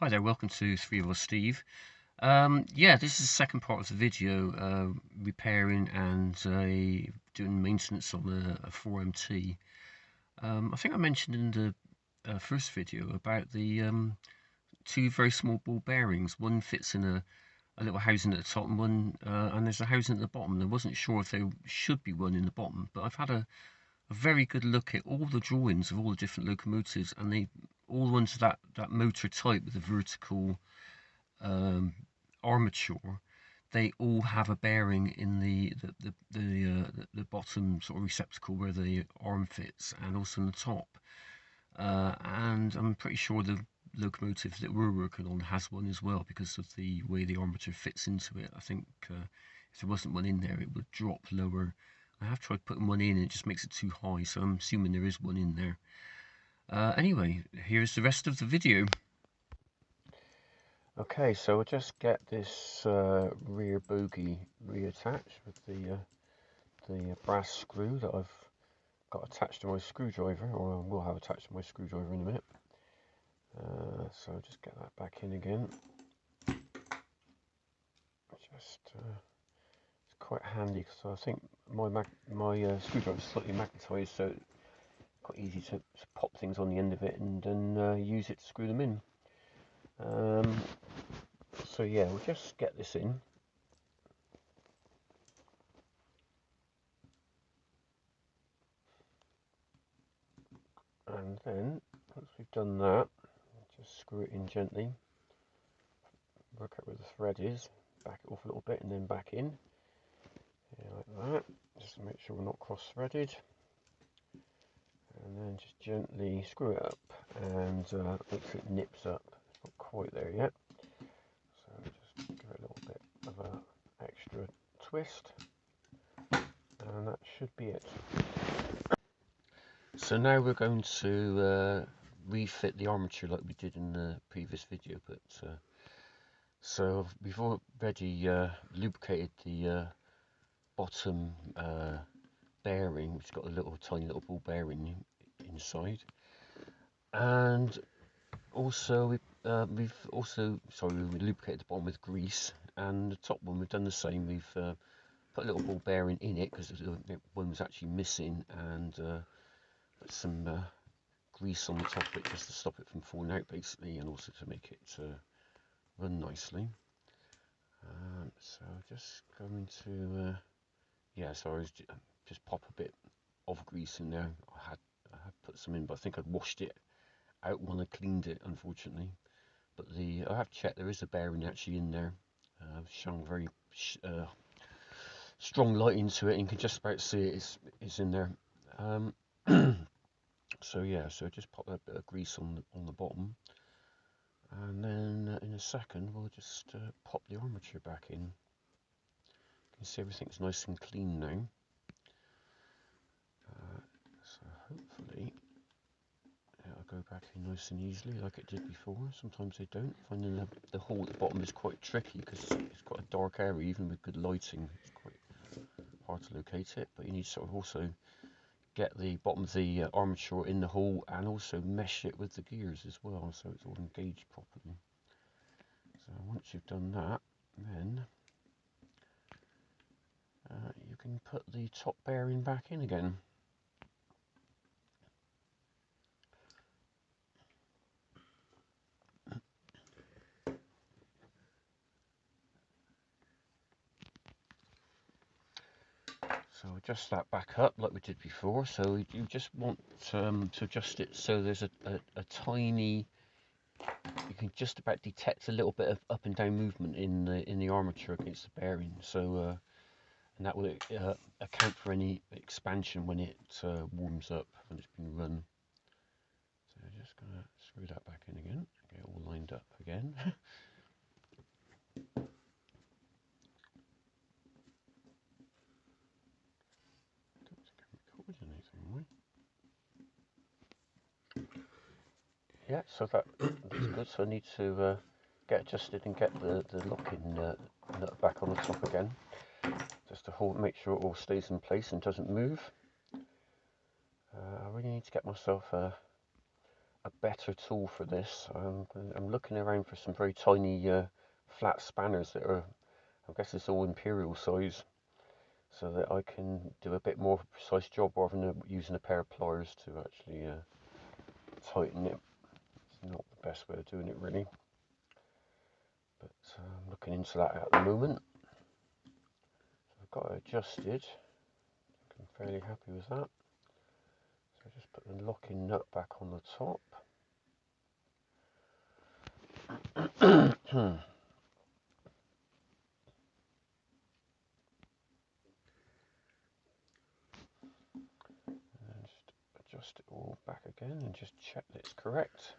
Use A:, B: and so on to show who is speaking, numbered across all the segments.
A: Hi there, welcome to Three of Us Steve. Yeah, this is the second part of the video, repairing and doing maintenance on a 4MT. I think I mentioned in the first video about the two very small ball bearings. One fits in a little housing at the top and there's a housing at the bottom. I wasn't sure if there should be one in the bottom, but I've had a very good look at all the drawings of all the different locomotives, and they all ones that motor type with the vertical um, armature. They all have a bearing in the bottom sort of receptacle where the arm fits, and also in the top. And I'm pretty sure the locomotive that we're working on has one as well because of the way the armature fits into it. I think if there wasn't one in there, it would drop lower. I have tried putting one in and it just makes it too high, so I'm assuming there is one in there. Anyway, here's the rest of the video. Okay, so we'll just get this rear bogie reattached with the brass screw that I've got attached to my screwdriver, or will have attached to my screwdriver in a minute. So just get that back in again. Just it's quite handy because I think my screwdriver is slightly magnetized, so it's quite easy to pop things on the end of it and then use it to screw them in. So yeah, we'll just get this in. And then, once we've done that, just screw it in gently, work out where the thread is, back it off a little bit and then back in, yeah, like that, just to make sure we're not cross-threaded. And then just gently screw it up and make sure it nips up. It's not quite there yet, so just give it a little bit of an extra twist, and that should be it. So now we're going to refit the armature like we did in the previous video, but so we've already lubricated the bottom bearing, which has got a tiny little ball bearing inside, and also we lubricated the bottom with grease, and the top one we've done the same. We've put a little ball bearing in it because one was actually missing, and put some grease on the top of it just to stop it from falling out basically, and also to make it run nicely. So just going to yeah, so I was just pop a bit of grease in there. I had put some in, but I think I'd washed it out when I cleaned it, unfortunately. But I have checked, there is a bearing actually in there. Shone very strong light into it, and you can just about see it's in there. So yeah, so just pop a bit of grease on the bottom, and then in a second we'll just pop the armature back in. You can see everything's nice and clean now. So hopefully it'll go back in nice and easily like it did before. Sometimes they don't. Finding the hole at the bottom is quite tricky because it's quite a dark area. Even with good lighting, it's quite hard to locate it. But you need to sort of also get the bottom of the armature in the hole and also mesh it with the gears as well, so it's all engaged properly. So once you've done that, then you can put the top bearing back in again. So adjust that back up like we did before. So you just want to adjust it so there's a tiny, you can just about detect a little bit of up and down movement in the armature against the bearing. So and that will account for any expansion when it warms up, when it's been run. So just gonna screw that back in again, get it all lined up again. Yeah, so that's good. So I need to get adjusted and get the locking nut back on the top again, just to make sure it all stays in place and doesn't move. I really need to get myself a a better tool for this. I'm looking around for some very tiny flat spanners that are, I guess it's all imperial size, so that I can do a bit more precise job rather than using a pair of pliers to actually tighten it. It's not the best way of doing it really, but I'm looking into that at the moment. So I've got it adjusted. I'm fairly happy with that. So just put the locking nut back on the top. And just adjust it all back again and just check that it's correct.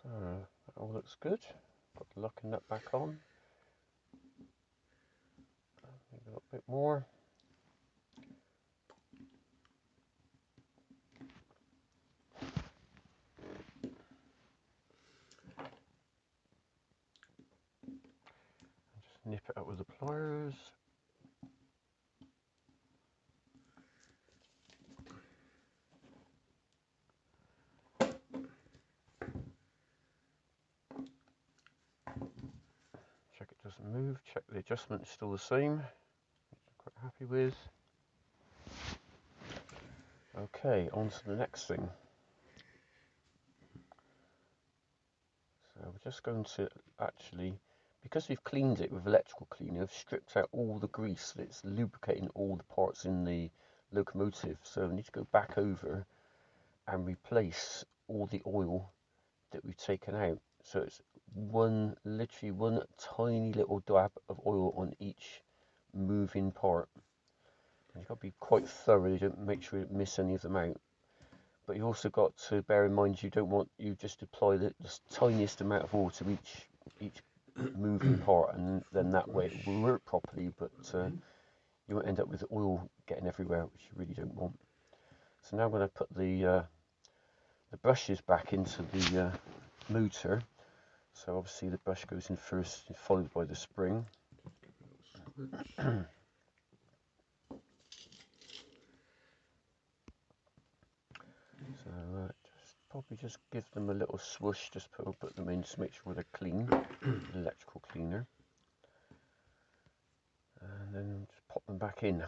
A: So that all looks good. Got the locking nut back on. Maybe a little bit more. Just nip it up with the pliers. Check it doesn't move. Check the adjustment is still the same, which I'm quite happy with. Okay, on to the next thing. So we're just going to actually, because we've cleaned it with electrical cleaner, we've stripped out all the grease that's lubricating all the parts in the locomotive. So we need to go back over and replace all the oil that we've taken out. So it's literally one tiny little dab of oil on each moving part. And you've got to be quite thorough, you don't make sure you don't miss any of them out. But you also got to bear in mind you don't want, you just apply the tiniest amount of oil to each moving part, and then that way it will work properly, but you won't end up with oil getting everywhere, which you really don't want. So now I'm going to put the brushes back into the motor. So obviously the brush goes in first, followed by the spring. So probably just give them a little swoosh, just put them in to make sure they're clean, the electrical cleaner. And then just pop them back in.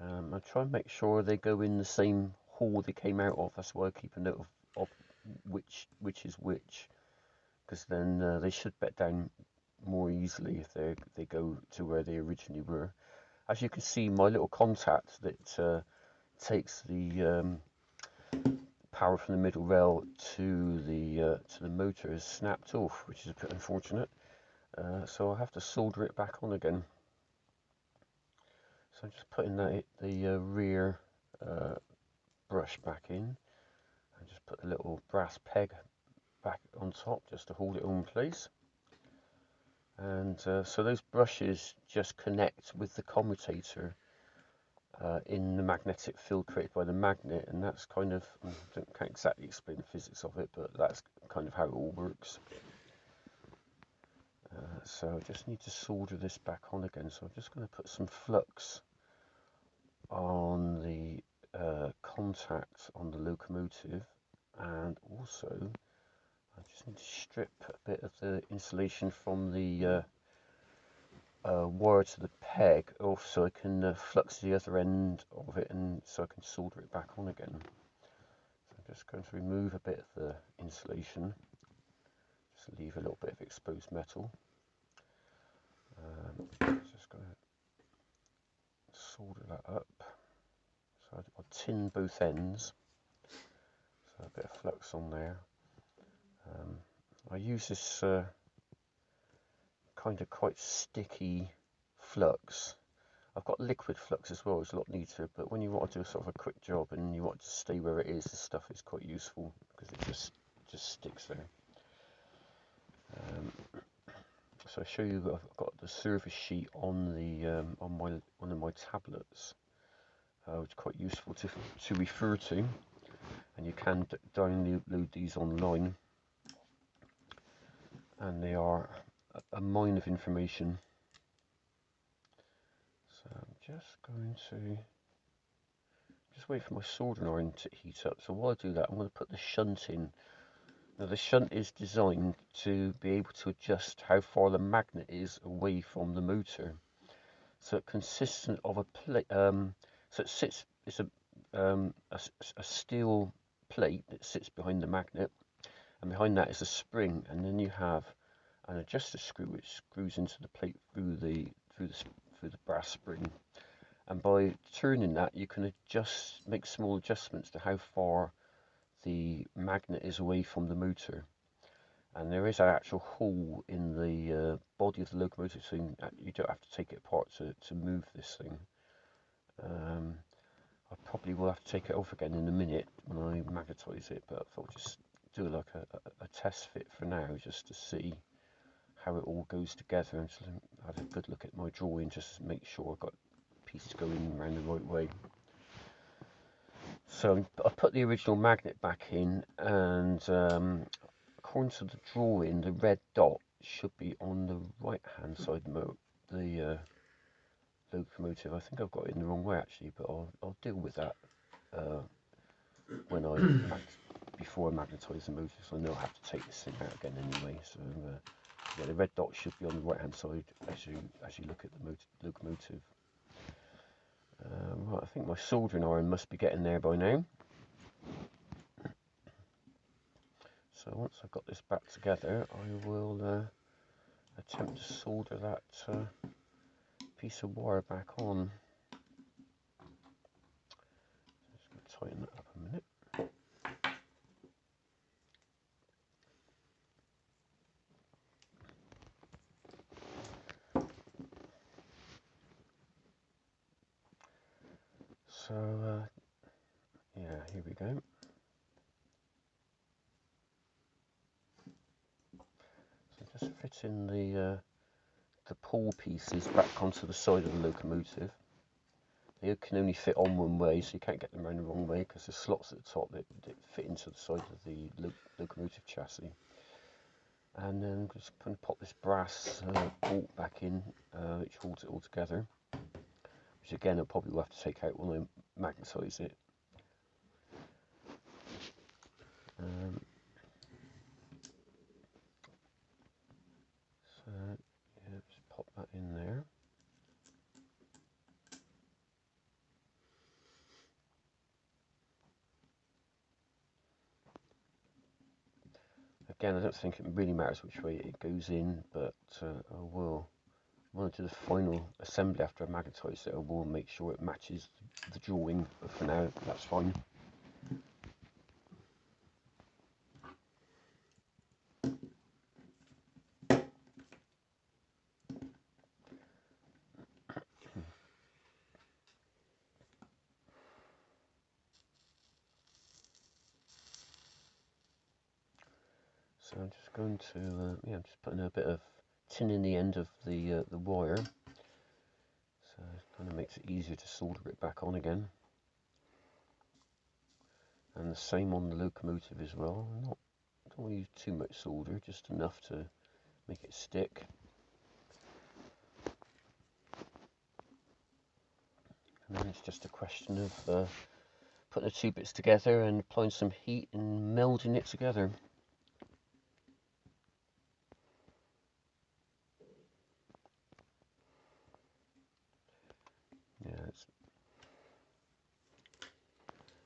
A: I try and make sure they go in the same hole they came out of. That's why I keep a note of which is which, because then they should bed down more easily if they go to where they originally were. As you can see, my little contact that takes the power from the middle rail to the motor is snapped off, which is a bit unfortunate. So I'll have to solder it back on again. So I'm just putting the rear brush back in, and just put a little brass peg back on top just to hold it in place. And so those brushes just connect with the commutator in the magnetic field created by the magnet, and that's kind of, can't exactly explain the physics of it, but that's kind of how it all works. So I just need to solder this back on again, so I'm just going to put some flux on the contact on the locomotive, and also I just need to strip a bit of the insulation from the wire to the peg off, so I can flux the other end of it, and so I can solder it back on again. So I'm just going to remove a bit of the insulation, just leave a little bit of exposed metal. Just going to solder that up. So I'll tin both ends, so a bit of flux on there. I use this kind of quite sticky flux. I've got liquid flux as well, it's a lot neater, but when you want to do sort of a quick job and you want to stay where it is, this stuff is quite useful because it just sticks there. So I show you, I've got the service sheet on the on one of my tablets, which is quite useful to refer to. and you can download these online, and they are a mine of information. So I'm just going to wait for my soldering iron to heat up. So while I do that, I'm going to put the shunt in. Now the shunt is designed to be able to adjust how far the magnet is away from the motor. So it consists of a plate. So it sits. It's a steel plate that sits behind the magnet, and behind that is a spring, and then you have an adjuster screw which screws into the plate through the brass spring. And by turning that, you can make small adjustments to how far the magnet is away from the motor. And there is an actual hole in the body of the locomotive, so you don't have to take it apart to move this thing. I probably will have to take it off again in a minute when I magnetise it, but I thought I'd just do like a test fit for now, just to see how it all goes together, and so I had a good look at my drawing just to make sure I got pieces going around the right way. So I put the original magnet back in, and according to the drawing, the red dot should be on the right hand side of the locomotive. I think I've got it in the wrong way actually, but I'll deal with that when before I magnetise the motor, so I know I have to take this thing out again anyway. So yeah, the red dot should be on the right hand side as you look at the locomotive. Right, I think my soldering iron must be getting there by now. So once I've got this back together, I will attempt to solder that piece of wire back on. Just going to tighten that up a minute. So yeah, here we go. So just fitting the pull pieces back onto the side of the locomotive. They can only fit on one way, so you can't get them around the wrong way because there's slots at the top that fit into the side of the locomotive chassis. And then I'm just going to pop this brass bolt back in, which holds it all together. Which again, I'll probably have to take out when I magnetise it. So yeah, just pop that in there. Again, I don't think it really matters which way it goes in, but I will. When I do the final assembly after I magnetise it, I will make sure it matches the drawing, but for now, that's fine. So I'm just going to, yeah, I'm just putting a bit of tin in the end of the wire, so it kind of makes it easier to solder it back on again. And the same on the locomotive as well. Don't want to use too much solder, just enough to make it stick. And then it's just a question of putting the two bits together and applying some heat and melding it together. Yeah,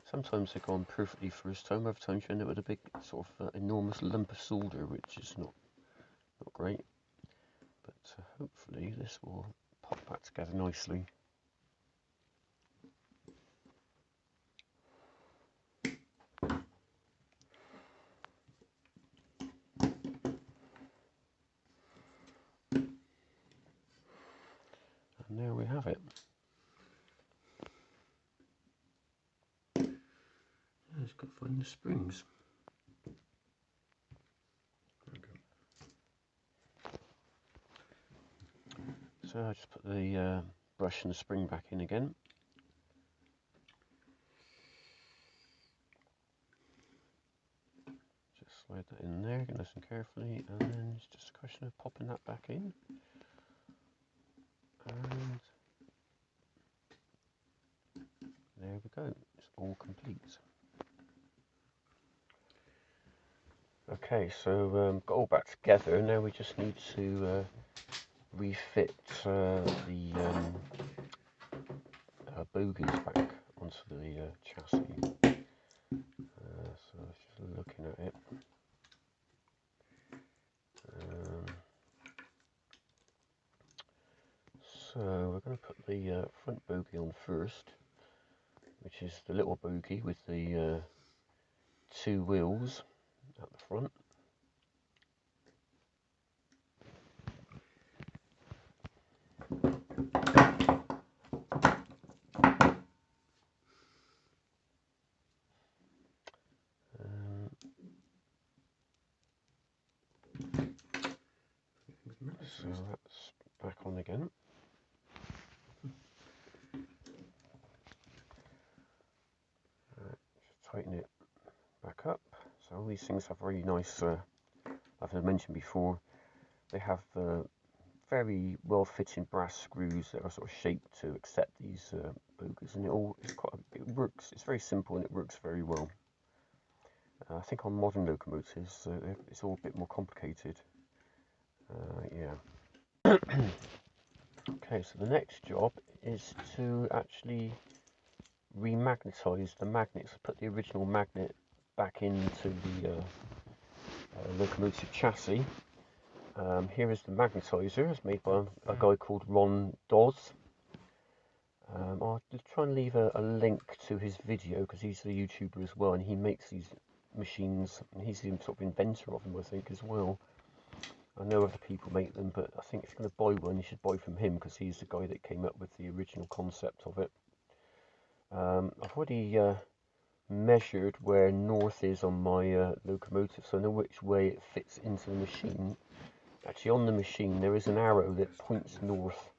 A: sometimes they go on perfectly first time, other times you end up with a big sort of enormous lump of solder, which is not great. But hopefully this will pop back together nicely. And there we have it. Yeah, it's got to find the springs. So I just put the brush and the spring back in again. slide that in there, nice and carefully, and then it's just a question of popping that back in. And there we go, it's all complete. Okay, so got all back together. Now we just need to refit the bogies back onto the chassis. So just looking at it. So we're going to put the front bogie on first, which is the little bogie with the two wheels at the front. So that's back on again. Just tighten it back up. So all these things have really nice, as I mentioned before, they have very well fitting brass screws that are sort of shaped to accept these bogies, and it works. It's very simple and it works very well. I think on modern locomotives it's all a bit more complicated. Yeah. Okay, so the next job is to actually remagnetize the magnets, put the original magnet back into the locomotive chassis. Here is the magnetizer. It's made by a guy called Ron Dawes. I'll just try and leave a link to his video because he's a YouTuber as well, and he makes these machines, and he's the sort of inventor of them, I think, as well. I know other people make them, but I think if you're going to buy one, you should buy from him because he's the guy that came up with the original concept of it. I've already measured where north is on my locomotive, so I know which way it fits into the machine. Actually, on the machine there is an arrow that points north,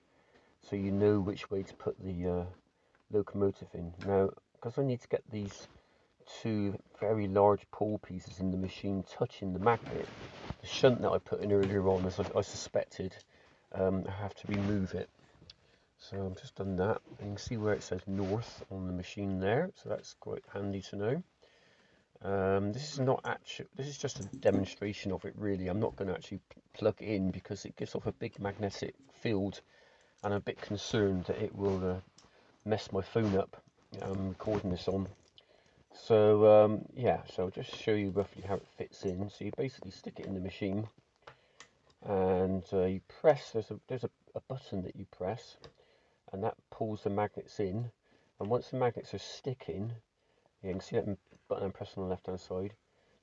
A: so you know which way to put the locomotive in. Now, because I need to get these two very large pole pieces in the machine touching the magnet, the shunt that I put in earlier on, as I suspected, I have to remove it. So I've just done that, and you can see where it says north on the machine there, so that's quite handy to know. This is not actually, this is just a demonstration of it really. I'm not going to actually plug it in because it gives off a big magnetic field, and I'm a bit concerned that it will mess my phone up. I'm recording this on. So yeah, so I'll just show you roughly how it fits in. So you basically stick it in the machine, and you press, there's a button that you press, and that pulls the magnets in, and once the magnets are sticking, you can see that button I'm pressing on the left hand side,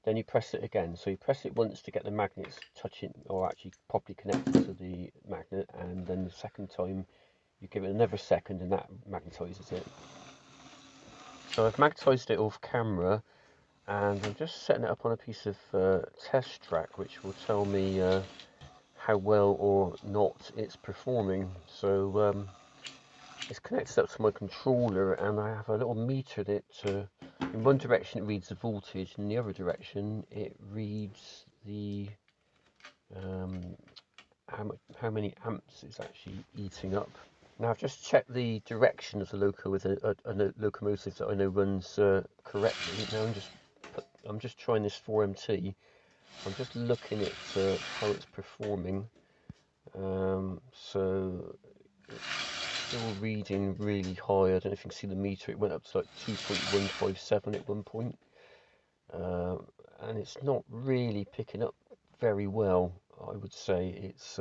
A: then you press it again. So you press it once to get the magnets touching or actually properly connected to the magnet, and then the second time you give it another second and that magnetizes it. So I've magnetized it off camera, and I'm just setting it up on a piece of test track which will tell me how well or not it's performing. So it's connected up to my controller, and I have a little meter that in one direction it reads the voltage, and in the other direction it reads the how many amps it's actually eating up. Now I've just checked the direction of the loco with a locomotive that I know runs correctly. Now I'm just trying this 4MT. I'm just looking at how it's performing. So it's still reading really high. I don't know if you can see the meter. It went up to like 2.157 at one point, and it's not really picking up very well. I would say it's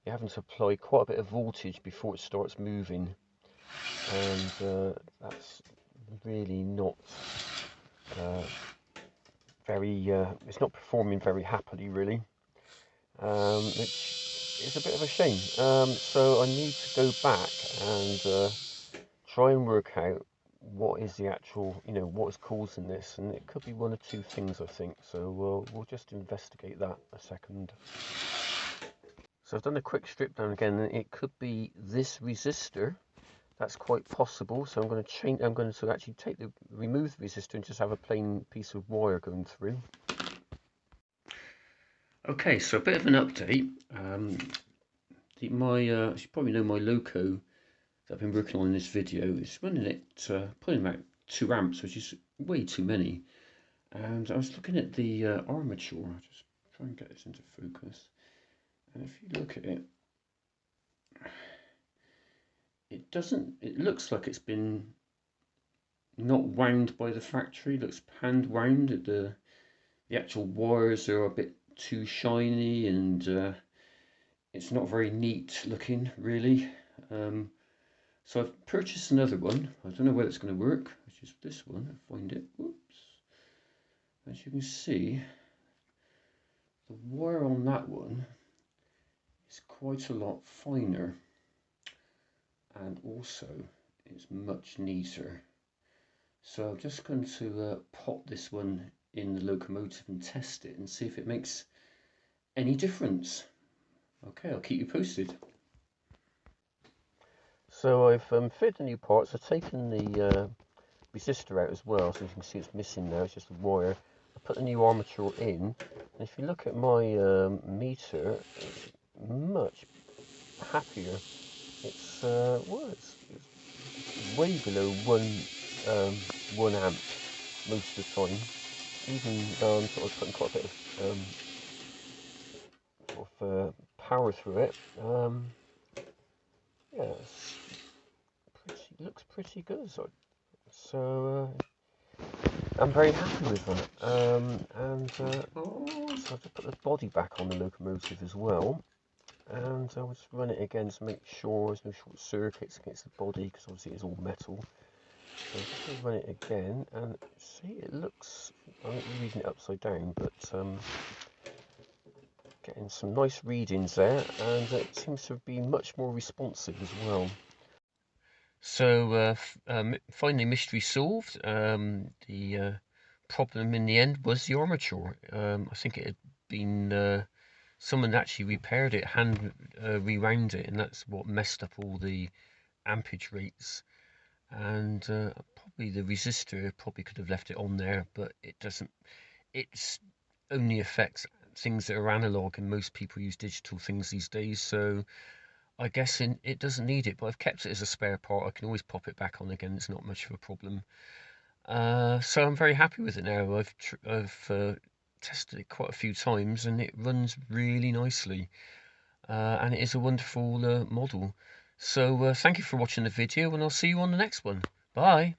A: you're having to apply quite a bit of voltage before it starts moving, and that's really not it's not performing very happily really, which is a bit of a shame. So I need to go back and try and work out what is the actual, what is causing this, and it could be one or two things, I think. So we'll just investigate that a second. So I've done a quick strip down again, and it could be this resistor. That's quite possible. So I'm going to actually remove the resistor and just have a plain piece of wire going through. Okay, so a bit of an update. As you probably know, my loco that I've been working on in this video is running at pulling about 2 amps, which is way too many. And I was looking at the armature. I'll just try and get this into focus. And if you look at it, it doesn't. It looks like it's been not wound by the factory. It looks hand wound. The actual wires are a bit too shiny and it's not very neat looking, really. Um, so I've purchased another one. I don't know whether it's going to work, which is this one. I find it. Whoops. As you can see, the wire on that one is quite a lot finer, and also it's much neater. So I'm just going to pop this one in the locomotive and test it and see if it makes any difference. Okay, I'll keep you posted. So I've fitted the new parts. I've taken the resistor out as well, so you can see it's missing now. It's just a wire. I put the new armature in, and if you look at my meter, it's much happier. It's it's way below 1 amp most of the time. Even though I'm sort of putting quite a bit of power through it. Yeah, it looks pretty good. So I'm very happy with that. So I've just put the body back on the locomotive as well. And I'll just run it again to make sure there's no short circuits against the body, because obviously it's all metal. So I'm just going to run it again, and see, it looks, I'm reading it upside down, but getting some nice readings there, and it seems to be much more responsive as well. So finally, mystery solved. The problem in the end was the armature. I think it had been someone actually repaired it, hand rewound it, and that's what messed up all the ampage rates. And probably the resistor probably could have left it on there, but it doesn't. It's only affects things that are analog, and most people use digital things these days. So I guess it doesn't need it, but I've kept it as a spare part. I can always pop it back on again. It's not much of a problem. So I'm very happy with it now. I've tested it quite a few times, and it runs really nicely. And it is a wonderful model. So thank you for watching the video, and I'll see you on the next one. Bye.